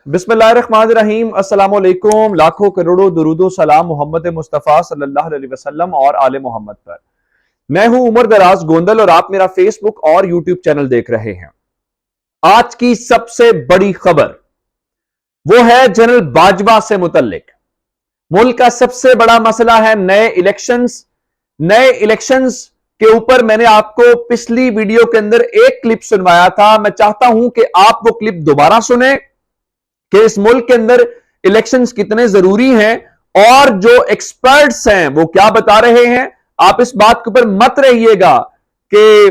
बिस्मिल्लाहिर्रहमानिर्रहीम। अस्सलाम वालेकुम। लाखों करोड़ों दुरूदो सलाम मोहम्मद मुस्तफ़ा सल्लल्लाहु अलैहि वसल्लम और आले मोहम्मद पर। मैं हूं उमर दराज गोंदल और आप मेरा फेसबुक और यूट्यूब चैनल देख रहे हैं। आज की सबसे बड़ी खबर वो है जनरल बाजवा से मुतल्लिक। मुल्क का सबसे बड़ा मसला है नए इलेक्शंस। नए इलेक्शंस के ऊपर मैंने आपको पिछली वीडियो के अंदर एक क्लिप सुनवाया था। मैं चाहता हूं कि आप वो क्लिप दोबारा सुने कि इस मुल्क के अंदर इलेक्शंस कितने जरूरी हैं और जो एक्सपर्ट्स हैं वो क्या बता रहे हैं। आप इस बात के ऊपर मत रहिएगा कि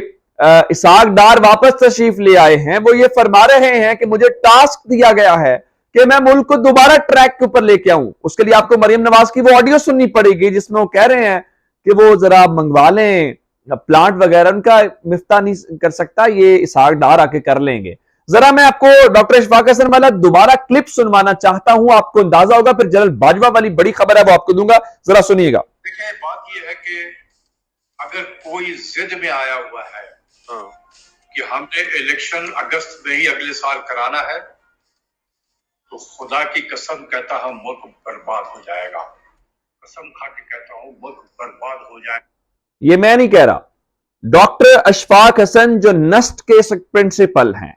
इसहाक डार वापस तशरीफ ले आए हैं। वो ये फरमा रहे हैं कि मुझे टास्क दिया गया है कि मैं मुल्क को दोबारा ट्रैक के ऊपर लेके आऊं। उसके लिए आपको मरियम नवाज की वो ऑडियो सुननी पड़ेगी जिसमें वो कह रहे हैं कि वो जरा मंगवा लें प्लांट वगैरह, उनका मिफ्ता नहीं कर सकता, ये इसहाक डार आके कर लेंगे। जरा मैं आपको डॉक्टर इशफाक हसन वाला दोबारा क्लिप सुनवाना चाहता हूं, आपको अंदाजा होगा। फिर जनरल बाजवा वाली बड़ी खबर है वो आपको दूंगा, जरा सुनिएगा। देखिए, बात यह है कि अगर कोई जिद में आया हुआ है कि हमने इलेक्शन अगस्त में ही अगले साल कराना है तो खुदा की कसम कहता हूं मुल्क बर्बाद हो जाएगा। कसम खा के कहता हूं मुल्क बर्बाद हो जाएगा। ये मैं नहीं कह रहा, डॉक्टर अशफाक हसन जो नस्ट के प्रिंसिपल हैं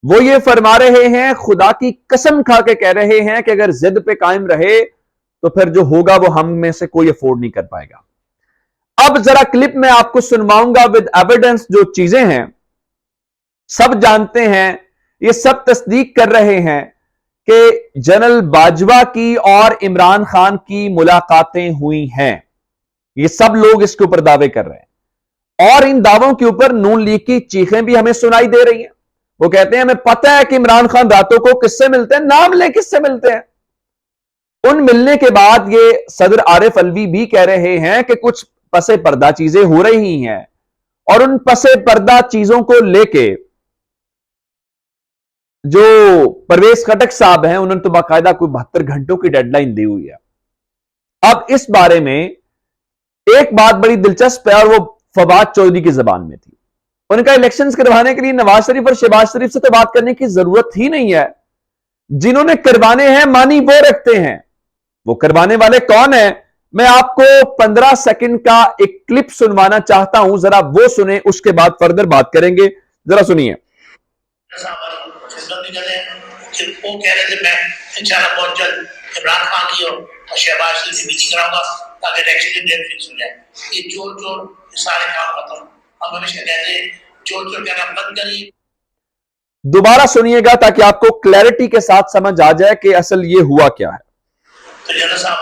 वो ये फरमा रहे हैं, खुदा की कसम खा के कह रहे हैं कि अगर जिद पे कायम रहे तो फिर जो होगा वो हम में से कोई अफोर्ड नहीं कर पाएगा। अब जरा क्लिप में आपको सुनवाऊंगा विद एविडेंस। जो चीजें हैं सब जानते हैं, ये सब तस्दीक कर रहे हैं कि जनरल बाजवा की और इमरान खान की मुलाकातें हुई हैं। ये सब लोग इसके ऊपर दावे कर रहे हैं और इन दावों के ऊपर नून लीग की चीखें भी हमें सुनाई दे रही हैं। वो कहते हैं हमें पता है कि इमरान खान रातों को किससे मिलते हैं, नाम ले किससे मिलते हैं। उन मिलने के बाद ये सदर आरिफ अलवी भी कह रहे हैं कि कुछ पसे पर्दा चीजें हो रही हैं और उन पसे पर्दा चीजों को लेके जो परवेज खटक साहब हैं उन्होंने तो बाकायदा कोई 72 घंटों की डेडलाइन दी हुई है। अब इस बारे में एक बात बड़ी दिलचस्प है और वो फवाद चौधरी की जबान में थी। उनका इलेक्शंस करवाने के लिए नवाज शरीफ और शहबाज शरीफ से तो बात करने की जरूरत ही नहीं है। जिन्होंने करवाने हैं मानी वो रखते हैं। वो करवाने वाले कौन है, मैं आपको 15 सेकंड का एक क्लिप सुनवाना चाहता हूं, जरा वो सुने, उसके बाद फर्दर बात करेंगे। जरा सुनिए। वो कह रहे थे मैं इंशाल्लाह बहुत जल्द इमरान खान की और शहबाज शरीफ से मीटिंग कराऊंगा ताकि इलेक्शन की डेट फिक्स हो जाए। ये चोर चोर सारे काम खत्म। अब हमेशा कहते हैं चोर चोर कहना बंद करिए। दोबारा सुनिएगा ताकि आपको क्लैरिटी के साथ समझ आ जाए कि असल ये हुआ क्या है। तो जनरल साहब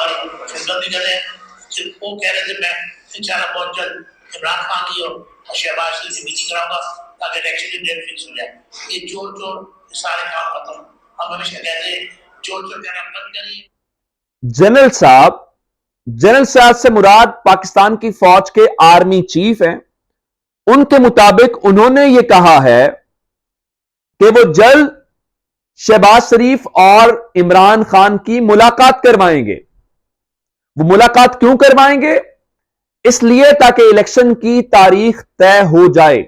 वो कह रहे थे मैं इंशाल्लाह बहुत जल्द इमरान खान की और शहबाज शरीफ से मीटिंग कराऊंगा ताकि इलेक्शन की डेट फिक्स हो जाए। ये चोर चोर सारे काम खत्म। अब हमेशा कहते हैं चोर चोर कहना बंद करिए। जनरल साहब से मुराद पाकिस्तान की फौज के आर्मी चीफ हैं। उनके मुताबिक उन्होंने ये कहा है कि वो जल्द शहबाज शरीफ और इमरान खान की मुलाकात करवाएंगे। वो मुलाकात क्यों करवाएंगे? इसलिए ताकि इलेक्शन की तारीख तय हो जाए।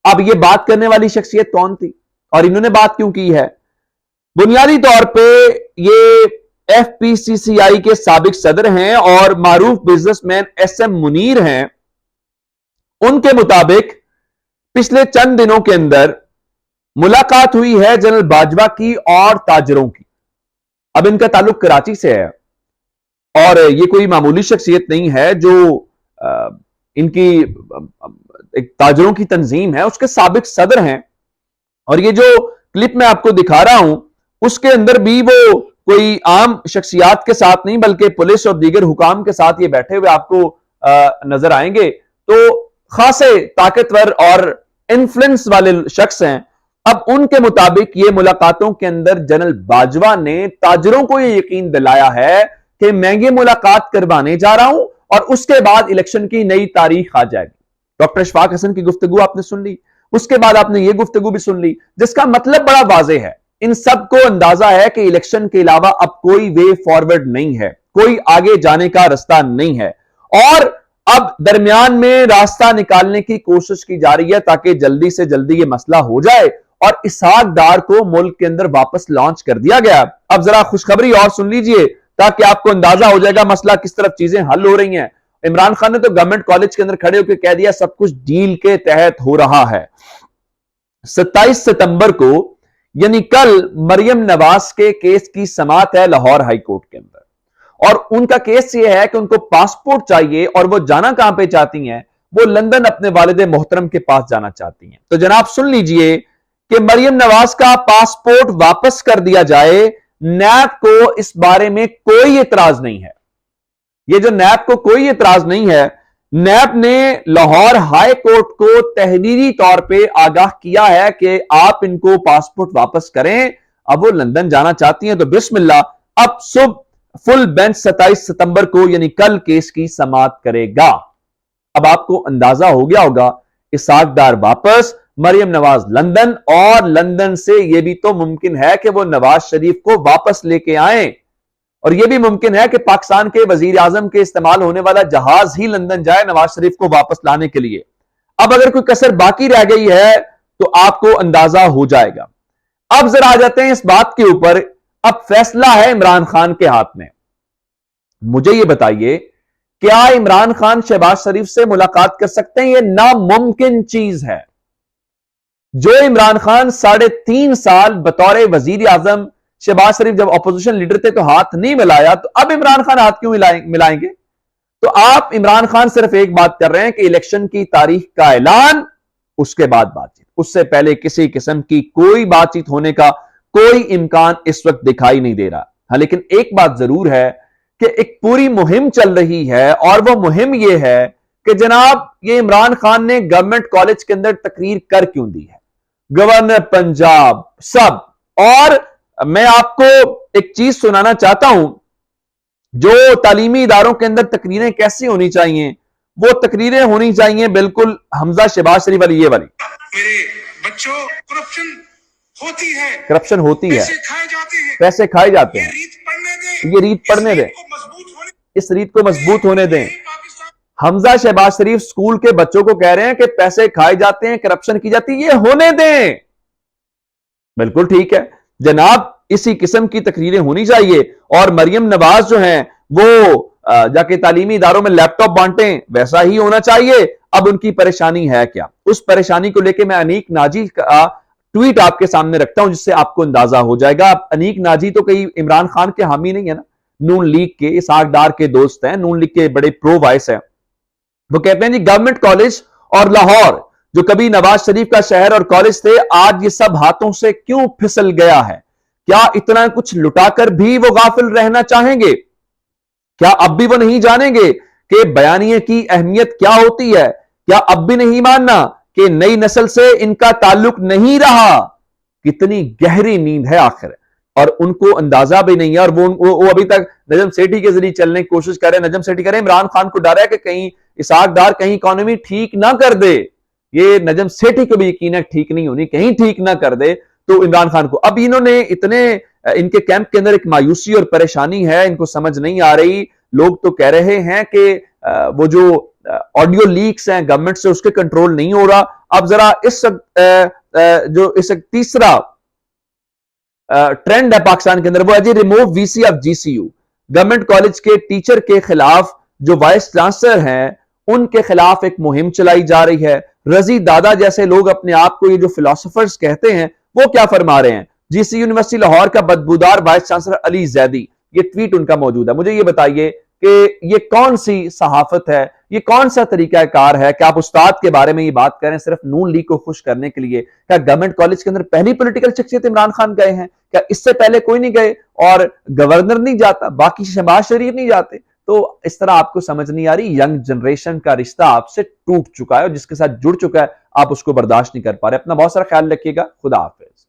अब ये बात करने वाली शख्सियत कौन थी और इन्होंने बात क्यों की है? बुनियादी तौर पे ये एफपीसीसीआई के साबिक सदर हैं और मारूफ बिजनेसमैन एसएम मुनीर हैं। उनके मुताबिक पिछले चंद दिनों के अंदर मुलाकात हुई है जनरल बाजवा की और ताजरों की। अब इनका ताल्लुक कराची से है और ये कोई मामूली शख्सियत नहीं है। जो इनकी एक ताजरों की तंजीम है उसके साबिक सदर हैं और ये जो क्लिप मैं आपको दिखा रहा हूं उसके अंदर भी वो कोई आम शख्सियात के साथ नहीं बल्कि पुलिस और दीगर हुकाम के साथ ये बैठे हुए आपको नजर आएंगे। तो खासे ताकतवर और इन्फ्लुएंस वाले शख्स हैं। अब उनके मुताबिक ये मुलाकातों के अंदर जनरल बाजवा ने ताजरों को ये यकीन दिलाया है कि मैं ये मुलाकात करवाने जा रहा हूं और उसके बाद इलेक्शन की नई तारीख आ जाएगी। डॉक्टर इशफाक हसन की गुफ्तगू आपने सुन ली, उसके बाद आपने ये गुफ्तगू भी सुन ली, जिसका मतलब बड़ा वाज़ेह है। इन सबको अंदाजा है कि इलेक्शन के अलावा अब कोई वे फॉरवर्ड नहीं है, कोई आगे जाने का रास्ता नहीं है और अब दरमियान में रास्ता निकालने की कोशिश की जा रही है ताकि जल्दी से जल्दी ये मसला हो जाए اور اسحاق ڈار کو ملک کے اندر واپس لانچ کر دیا گیا. اب ذرا خوشخبری اور سن لیجئے تاکہ آپ کو اندازہ ہو جائے گا مسئلہ کس طرف چیزیں حل ہو رہی ہیں. عمران خان نے تو گورنمنٹ کالج کے اندر کھڑے ہو کے کہہ دیا سب کچھ ڈیل کے تحت ہو رہا ہے. 27 ستمبر کو یعنی کل مریم نواز کے کیس کی سماعت ہے لاہور ہائی کورٹ کے اندر, اور ان کا کیس یہ ہے کہ ان کو پاسپورٹ چاہیے اور وہ جانا کہاں پہ چاہتی ہیں, وہ لندن اپنے والد محترم کے پاس جانا چاہتی ہیں. تو جناب سن لیجئے کہ مریم نواز کا پاسپورٹ واپس کر دیا جائے, نیب کو اس بارے میں کوئی اعتراض نہیں ہے. یہ جو نیب کو کوئی اعتراض نہیں ہے, نیب نے لاہور ہائی کورٹ کو تحریری طور پہ آگاہ کیا ہے کہ آپ ان کو پاسپورٹ واپس کریں. اب وہ لندن جانا چاہتی ہیں تو بسم اللہ, اب صبح فل بینچ 27 ستمبر کو یعنی کل کیس کی سماعت کرے گا. اب آپ کو اندازہ ہو گیا ہوگا, اسحاق ڈار واپس, مریم نواز لندن, اور لندن سے یہ بھی تو ممکن ہے کہ وہ نواز شریف کو واپس لے کے آئیں, اور یہ بھی ممکن ہے کہ پاکستان کے وزیر اعظم کے استعمال ہونے والا جہاز ہی لندن جائے نواز شریف کو واپس لانے کے لیے. اب اگر کوئی کسر باقی رہ گئی ہے تو آپ کو اندازہ ہو جائے گا. اب ذرا آ جاتے ہیں اس بات کے اوپر, اب فیصلہ ہے عمران خان کے ہاتھ میں. مجھے یہ بتائیے, کیا عمران خان شہباز شریف سے ملاقات کر سکتے ہیں؟ یہ ناممکن چیز ہے. جو عمران خان 3.5 سال بطور وزیر اعظم شہباز شریف جب اپوزیشن لیڈر تھے تو ہاتھ نہیں ملایا, تو اب عمران خان ہاتھ کیوں ملائیں گے؟ تو آپ عمران خان صرف ایک بات کر رہے ہیں کہ الیکشن کی تاریخ کا اعلان, اس کے بعد بات چیت, اس سے پہلے کسی قسم کی کوئی بات چیت ہونے کا کوئی امکان اس وقت دکھائی نہیں دے رہا. ہاں لیکن ایک بات ضرور ہے کہ ایک پوری مہم چل رہی ہے, اور وہ مہم یہ ہے کہ جناب یہ عمران خان نے گورنمنٹ کالج کے اندر تقریر کر کیوں دی ہے, گورنر پنجاب سب. اور میں آپ کو ایک چیز سنانا چاہتا ہوں, جو تعلیمی اداروں کے اندر تقریریں کیسی ہونی چاہیے, وہ تقریریں ہونی چاہیے بالکل حمزہ شہباز شریف والی, یہ والی. میرے بچوں, کرپشن ہوتی ہے, کرپشن ہوتی ہے, پیسے کھائے جاتے ہیں, پیسے کھائے جاتے ہیں, یہ ریت پڑھنے دیں, اس ریت کو مضبوط ہونے دیں. حمزہ شہباز شریف سکول کے بچوں کو کہہ رہے ہیں کہ پیسے کھائے جاتے ہیں, کرپشن کی جاتی, یہ ہونے دیں. بالکل ٹھیک ہے جناب, اسی قسم کی تقریریں ہونی چاہیے. اور مریم نواز جو ہیں وہ جا کے تعلیمی اداروں میں لیپ ٹاپ بانٹیں, ویسا ہی ہونا چاہیے. اب ان کی پریشانی ہے کیا, اس پریشانی کو لے کے میں انیک ناجی کا ٹویٹ آپ کے سامنے رکھتا ہوں, جس سے آپ کو اندازہ ہو جائے گا. انیک ناجی تو کہیں عمران خان کے حامی نہیں ہے نا, نون لیگ کے, اسحاق ڈار کے دوست ہیں, نون لیگ کے بڑے پرو وائس ہیں. وہ کہتے ہیں جی گورنمنٹ کالج اور لاہور جو کبھی نواز شریف کا شہر اور کالج تھے, آج یہ سب ہاتھوں سے کیوں پھسل گیا ہے؟ کیا اتنا کچھ لٹا کر بھی وہ غافل رہنا چاہیں گے؟ کیا اب بھی وہ نہیں جانیں گے کہ بیانیے کی اہمیت کیا ہوتی ہے؟ کیا اب بھی نہیں ماننا کہ نئی نسل سے ان کا تعلق نہیں رہا؟ کتنی گہری نیند ہے آخر, اور ان کو اندازہ بھی نہیں ہے. اور وہ ابھی تک نجم سیٹھی کے ذریعے چلنے کی کوشش کر رہے ہیں. نجم سیٹھی کہہ رہے ہیں عمران خان کو ڈر ہے کہ کہیں اسحاق ڈار کہیں اکانومی ٹھیک نہ کر دے. یہ نجم سیٹھی کو بھی یقین ہے ٹھیک نہیں ہونی, کہیں ٹھیک نہ کر دے تو عمران خان کو. اب انہوں نے اتنے, ان کے کیمپ کے اندر ایک مایوسی اور پریشانی ہے, ان کو سمجھ نہیں آ رہی. لوگ تو کہہ رہے ہیں کہ وہ جو آڈیو لیکس ہیں گورنمنٹ سے, اس کے کنٹرول نہیں ہو رہا. اب ذرا اس تیسرا ٹرینڈ ہے پاکستان کے اندر, وہ ہے جی remove V C of G C U. Government college کے ٹیچر کے خلاف جو وائس چانسلر ہیں ان کے خلاف ایک مہم چلائی جا رہی ہے. رضی دادا جیسے لوگ اپنے آپ کو یہ جو فلاسفرز کہتے ہیں, وہ کیا فرما رہے ہیں؟ جی سی یونیورسٹی لاہور کا بدبودار وائس چانسلر علی زیدی, یہ ٹویٹ ان کا موجود ہے. مجھے یہ بتائیے کہ یہ کون سی صحافت ہے, یہ کون سا طریقہ کار ہے کہ آپ استاد کے بارے میں یہ بات کریں صرف نون لیگ کو خوش کرنے کے لیے؟ کیا گورنمنٹ کالج کے اندر پہلی پولیٹیکل شخصیت عمران خان گئے ہیں؟ کیا اس سے پہلے کوئی نہیں گئے؟ اور گورنر نہیں جاتا, باقی شہباز شریف نہیں جاتے؟ تو اس طرح آپ کو سمجھ نہیں آ رہی, ینگ جنریشن کا رشتہ آپ سے ٹوٹ چکا ہے, اور جس کے ساتھ جڑ چکا ہے آپ اس کو برداشت نہیں کر پا رہے. اپنا بہت سارا خیال رکھیے گا. خدا حافظ.